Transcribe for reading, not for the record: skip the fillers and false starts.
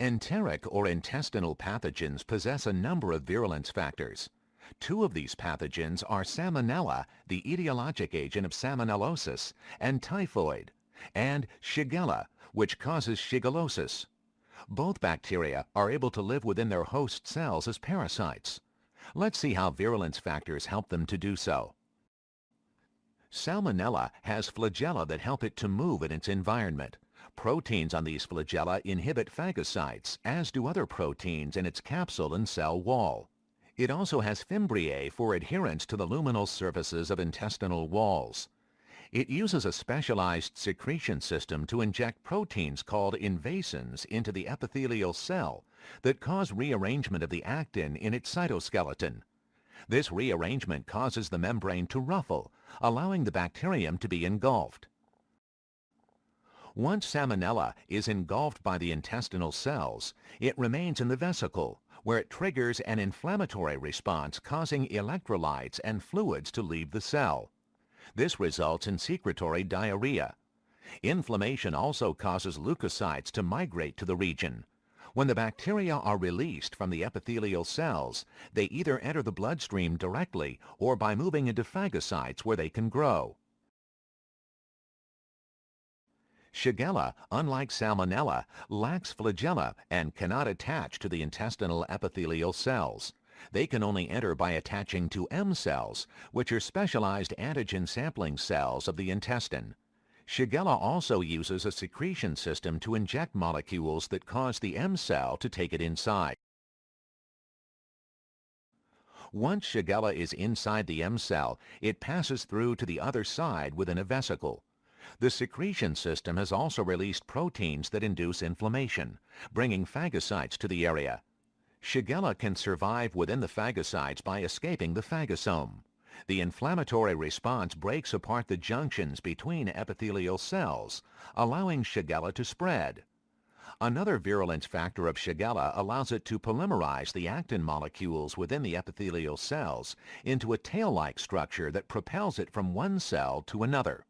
Enteric or intestinal pathogens possess a number of virulence factors. Two of these pathogens are Salmonella, the etiologic agent of salmonellosis, and typhoid, and Shigella, which causes shigellosis. Both bacteria are able to live within their host cells as parasites. Let's see how virulence factors help them to do so. Salmonella has flagella that help it to move in its environment. Proteins on these flagella inhibit phagocytes, as do other proteins in its capsule and cell wall. It also has fimbriae for adherence to the luminal surfaces of intestinal walls. It uses a specialized secretion system to inject proteins called invasins into the epithelial cell that cause rearrangement of the actin in its cytoskeleton. This rearrangement causes the membrane to ruffle, allowing the bacterium to be engulfed. Once Salmonella is engulfed by the intestinal cells, it remains in the vesicle, where it triggers an inflammatory response causing electrolytes and fluids to leave the cell. This results in secretory diarrhea. Inflammation also causes leukocytes to migrate to the region. When the bacteria are released from the epithelial cells, they either enter the bloodstream directly or by moving into phagocytes where they can grow. Shigella, unlike Salmonella, lacks flagella and cannot attach to the intestinal epithelial cells. They can only enter by attaching to M cells, which are specialized antigen sampling cells of the intestine. Shigella also uses a secretion system to inject molecules that cause the M cell to take it inside. Once Shigella is inside the M cell, it passes through to the other side within a vesicle. The secretion system has also released proteins that induce inflammation, bringing phagocytes to the area. Shigella can survive within the phagocytes by escaping the phagosome. The inflammatory response breaks apart the junctions between epithelial cells, allowing Shigella to spread. Another virulence factor of Shigella allows it to polymerize the actin molecules within the epithelial cells into a tail-like structure that propels it from one cell to another.